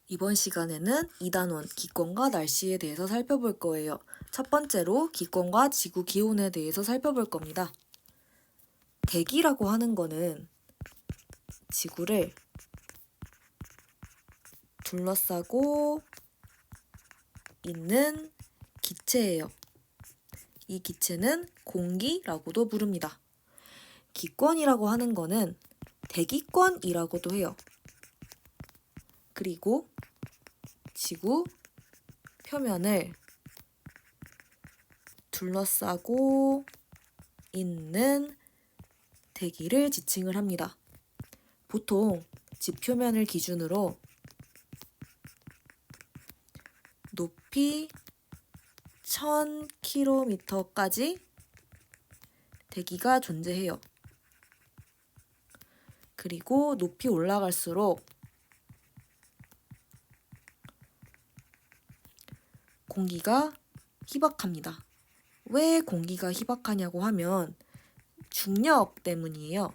이번 시간에는 2단원 기권과 날씨에 대해서 살펴볼 거예요. 첫 번째로 기권과 지구 기온에 대해서 살펴볼 겁니다. 대기라고 하는 거는 지구를 둘러싸고 있는 기체예요. 이 기체는 공기라고도 부릅니다. 기권이라고 하는 거는 대기권이라고도 해요. 그리고 지구 표면을 둘러싸고 있는 대기를 지칭을 합니다. 보통 지표면을 기준으로 높이 1000km까지 대기가 존재해요. 그리고 높이 올라갈수록 공기가 희박합니다. 왜 공기가 희박하냐고 하면 중력 때문이에요.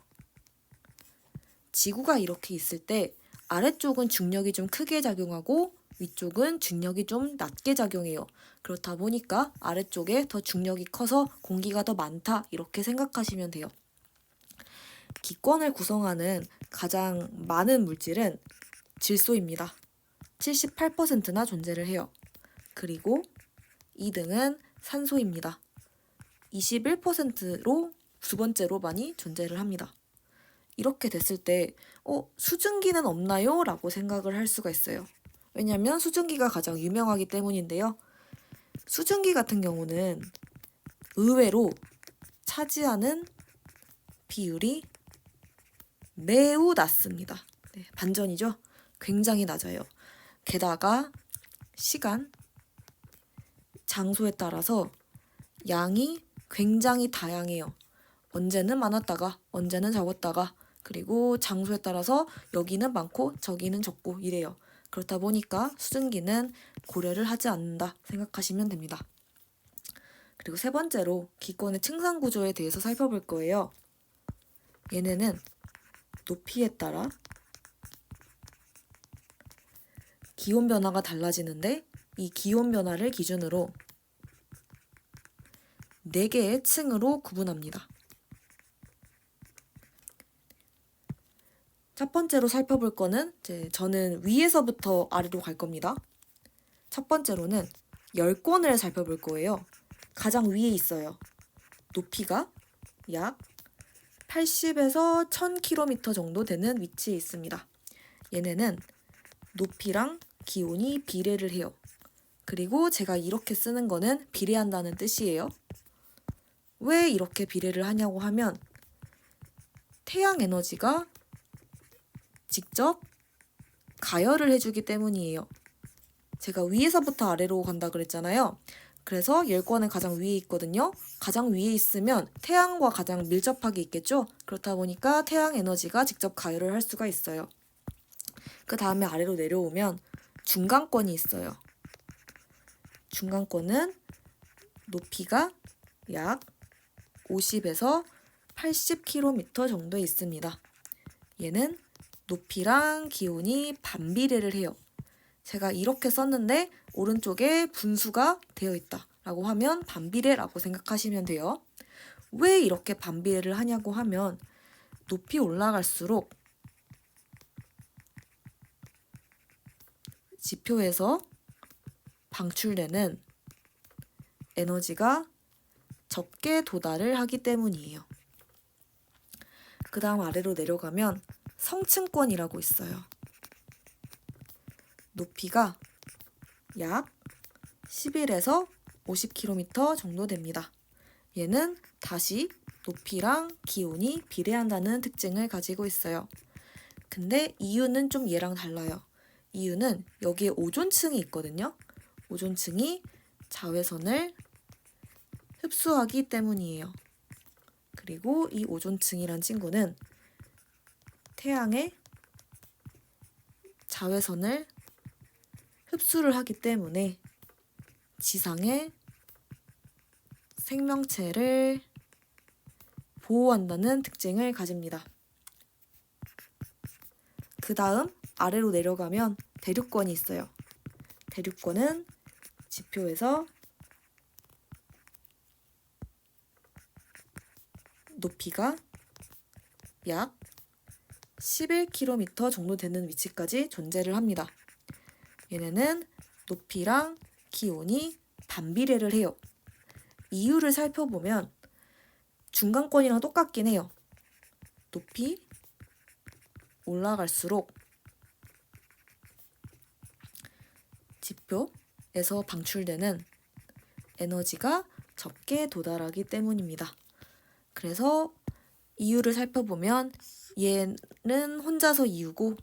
지구가 이렇게 있을 때 아래쪽은 중력이 좀 크게 작용하고 위쪽은 중력이 좀 낮게 작용해요. 그렇다 보니까 아래쪽에 더 중력이 커서 공기가 더 많다 이렇게 생각하시면 돼요. 기권을 구성하는 가장 많은 물질은 질소입니다. 78%나 존재를 해요. 그리고 2등은 산소입니다. 21%로 두 번째로 많이 존재를 합니다. 이렇게 됐을 때 수증기는 없나요? 라고 생각을 할 수가 있어요. 왜냐하면 수증기가 가장 유명하기 때문인데요. 수증기 같은 경우는 의외로 차지하는 비율이 매우 낮습니다. 네, 반전이죠. 굉장히 낮아요. 게다가 시간, 장소에 따라서 양이 굉장히 다양해요. 언제는 많았다가 언제는 적었다가 그리고 장소에 따라서 여기는 많고 저기는 적고 이래요. 그렇다 보니까 수증기는 고려를 하지 않는다 생각하시면 됩니다. 그리고 세 번째로 기권의 층상 구조에 대해서 살펴볼 거예요. 얘네는 높이에 따라 기온 변화가 달라지는데 이 기온 변화를 기준으로 4개의 층으로 구분합니다. 첫 번째로 살펴볼 거는 저는 위에서부터 아래로 갈 겁니다. 첫 번째로는 열권을 살펴볼 거예요. 가장 위에 있어요. 높이가 약 80에서 1000km 정도 되는 위치에 있습니다. 얘네는 높이랑 기온이 비례를 해요. 그리고 제가 이렇게 쓰는 거는 비례한다는 뜻이에요. 왜 이렇게 비례를 하냐고 하면 태양 에너지가 직접 가열을 해주기 때문이에요. 제가 위에서부터 아래로 간다 그랬잖아요. 그래서 열권은 가장 위에 있거든요. 가장 위에 있으면 태양과 가장 밀접하게 있겠죠. 그렇다 보니까 태양 에너지가 직접 가열을 할 수가 있어요. 그 다음에 아래로 내려오면 중간권이 있어요. 중간권은 높이가 약 50에서 80km 정도 있습니다. 얘는 높이랑 기온이 반비례를 해요. 제가 이렇게 썼는데 오른쪽에 분수가 되어 있다 라고 하면 반비례라고 생각하시면 돼요. 왜 이렇게 반비례를 하냐고 하면 높이 올라갈수록 지표에서 방출되는 에너지가 적게 도달을 하기 때문이에요. 그 다음 아래로 내려가면 성층권이라고 있어요. 높이가 약 11에서 50km 정도 됩니다. 얘는 다시 높이랑 기온이 비례한다는 특징을 가지고 있어요. 근데 이유는 좀 얘랑 달라요. 이유는 여기에 오존층이 있거든요. 오존층이 자외선을 흡수하기 때문이에요. 그리고 이 오존층이란 친구는 태양의 자외선을 흡수를 하기 때문에 지상의 생명체를 보호한다는 특징을 가집니다. 그 다음 아래로 내려가면 대륙권이 있어요. 대륙권은 지표에서 높이가 약 11km 정도 되는 위치까지 존재를 합니다. 얘네는 높이랑 기온이 반비례를 해요. 이유를 살펴보면 중간권이랑 똑같긴 해요. 높이 올라갈수록 지표에서 방출되는 에너지가 적게 도달하기 때문입니다. 그래서 이유를 살펴보면 얘는 혼자서 이유고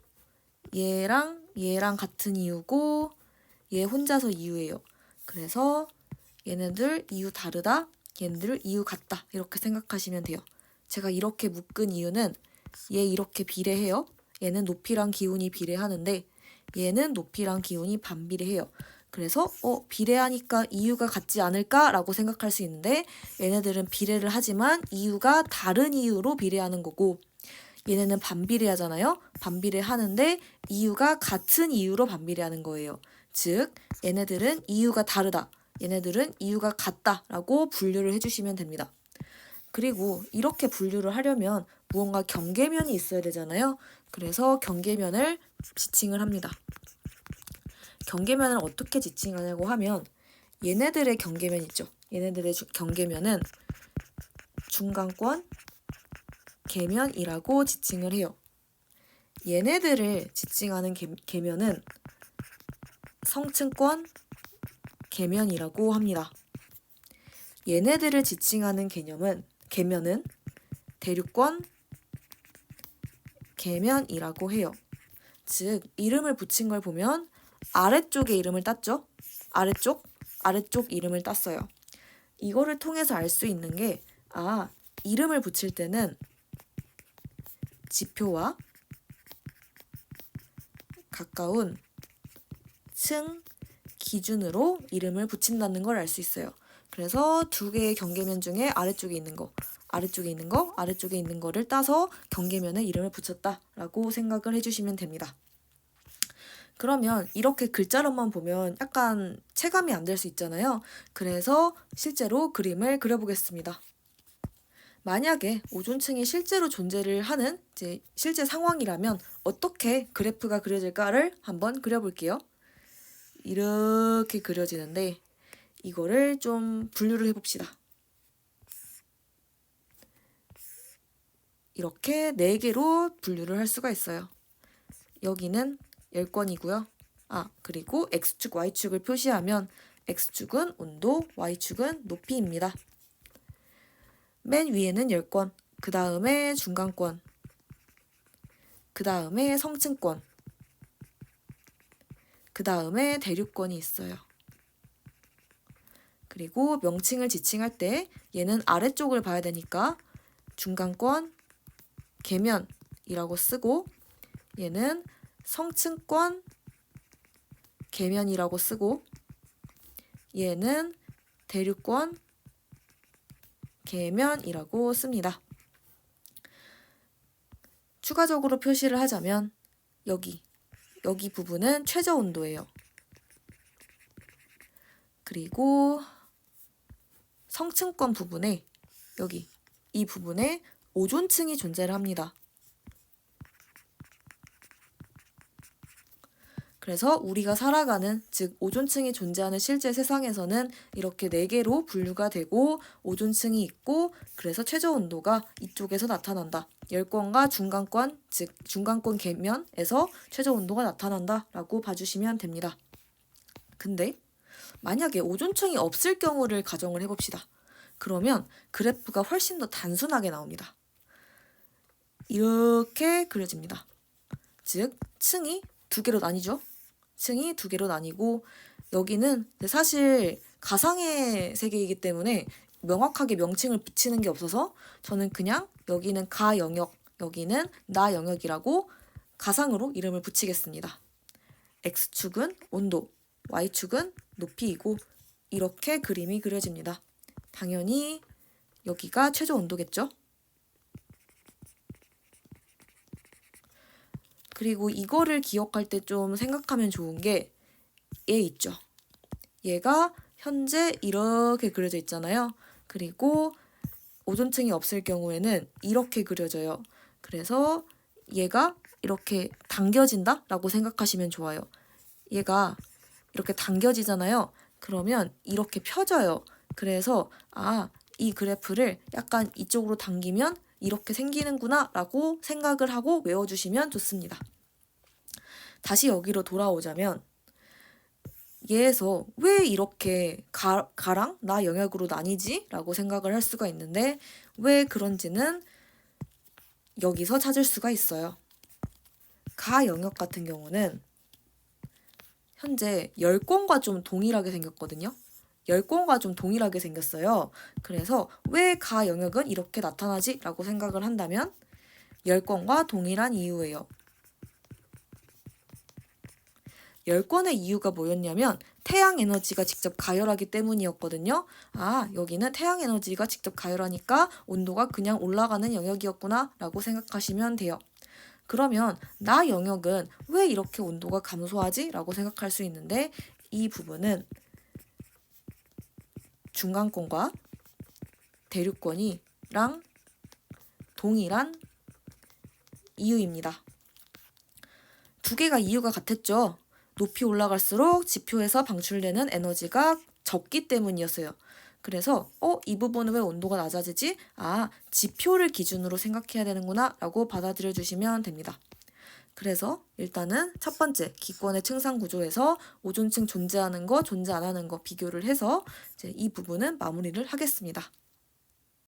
얘랑 같은 이유고 얘 혼자서 이유예요. 그래서 얘네들 이유 다르다, 얘네들 이유 같다 이렇게 생각하시면 돼요. 제가 이렇게 묶은 이유는 얘 이렇게 비례해요. 얘는 높이랑 기온이 비례하는데 얘는 높이랑 기온이 반비례해요. 그래서 비례하니까 이유가 같지 않을까라고 생각할 수 있는데 얘네들은 비례를 하지만 이유가 다른 이유로 비례하는 거고 얘네는 반비례하잖아요. 반비례하는데 이유가 같은 이유로 반비례하는 거예요. 즉 얘네들은 이유가 다르다. 얘네들은 이유가 같다라고 분류를 해주시면 됩니다. 그리고 이렇게 분류를 하려면 무언가 경계면이 있어야 되잖아요. 그래서 경계면을 지칭을 합니다. 경계면을 어떻게 지칭하냐고 하면 얘네들의 경계면 있죠. 얘네들의 경계면은 중간권 계면이라고 지칭을 해요. 얘네들을 지칭하는 계면은 성층권 계면이라고 합니다. 얘네들을 지칭하는 계면은 대륙권 계면이라고 해요. 즉 이름을 붙인 걸 보면 아래쪽에 이름을 땄죠. 아래쪽 이름을 땄어요. 이거를 통해서 알 수 있는 게 이름을 붙일 때는 지표와 가까운 층 기준으로 이름을 붙인다는 걸 알 수 있어요. 그래서 두 개의 경계면 중에 아래쪽에 있는 거를 따서 경계면에 이름을 붙였다라고 생각을 해주시면 됩니다. 그러면 이렇게 글자로만 보면 약간 체감이 안 될 수 있잖아요. 그래서 실제로 그림을 그려보겠습니다. 만약에 오존층이 실제로 존재를 하는 실제 상황이라면 어떻게 그래프가 그려질까를 한번 그려볼게요. 이렇게 그려지는데 이거를 좀 분류를 해봅시다. 이렇게 4개로 분류를 할 수가 있어요. 여기는 열권이고요. 그리고 X축, Y축을 표시하면 X축은 온도, Y축은 높이입니다. 맨 위에는 열권, 그 다음에 중간권, 그 다음에 성층권, 그 다음에 대륙권이 있어요. 그리고 명칭을 지칭할 때 얘는 아래쪽을 봐야 되니까 중간권, 계면이라고 쓰고 얘는 성층권, 계면이라고 쓰고 얘는 대륙권, 계면이라고 씁니다. 추가적으로 표시를 하자면 여기 부분은 최저 온도예요. 그리고 성층권 부분에 이 부분에 오존층이 존재를 합니다. 그래서 우리가 살아가는, 즉 오존층이 존재하는 실제 세상에서는 이렇게 4개로 분류가 되고 오존층이 있고 그래서 최저 온도가 이쪽에서 나타난다. 열권과 중간권, 즉 중간권 계면에서 최저 온도가 나타난다 라고 봐주시면 됩니다. 근데 만약에 오존층이 없을 경우를 가정을 해봅시다. 그러면 그래프가 훨씬 더 단순하게 나옵니다. 이렇게 그려집니다. 즉 층이 2개로 나뉘죠. 층이 2개로 나뉘고 여기는 사실 가상의 세계이기 때문에 명확하게 명칭을 붙이는 게 없어서 저는 그냥 여기는 가 영역, 여기는 나 영역이라고 가상으로 이름을 붙이겠습니다. X축은 온도, Y축은 높이이고 이렇게 그림이 그려집니다. 당연히 여기가 최저 온도겠죠? 그리고 이거를 기억할 때 좀 생각하면 좋은 게 얘 있죠. 얘가 현재 이렇게 그려져 있잖아요. 그리고 오존층이 없을 경우에는 이렇게 그려져요. 그래서 얘가 이렇게 당겨진다? 라고 생각하시면 좋아요. 얘가 이렇게 당겨지잖아요. 그러면 이렇게 펴져요. 그래서 이 그래프를 약간 이쪽으로 당기면 이렇게 생기는구나 라고 생각을 하고 외워주시면 좋습니다. 다시 여기로 돌아오자면 얘에서 왜 이렇게 가랑 나 영역으로 나뉘지? 라고 생각을 할 수가 있는데 왜 그런지는 여기서 찾을 수가 있어요. 가 영역 같은 경우는 현재 열권과 좀 동일하게 생겼거든요. 열권과 좀 동일하게 생겼어요. 그래서 왜 가 영역은 이렇게 나타나지? 라고 생각을 한다면 열권과 동일한 이유예요. 열권의 이유가 뭐였냐면 태양 에너지가 직접 가열하기 때문이었거든요. 여기는 태양 에너지가 직접 가열하니까 온도가 그냥 올라가는 영역이었구나 라고 생각하시면 돼요. 그러면 나 영역은 왜 이렇게 온도가 감소하지? 라고 생각할 수 있는데 이 부분은 중간권과 대륙권이랑 동일한 이유입니다. 두 개가 이유가 같았죠. 높이 올라갈수록 지표에서 방출되는 에너지가 적기 때문이었어요. 그래서 이 부분은 왜 온도가 낮아지지? 지표를 기준으로 생각해야 되는구나 라고 받아들여 주시면 됩니다. 그래서 일단은 첫 번째 기권의 층상 구조에서 오존층 존재하는 거, 존재 안 하는 거 비교를 해서 이제 이 부분은 마무리를 하겠습니다.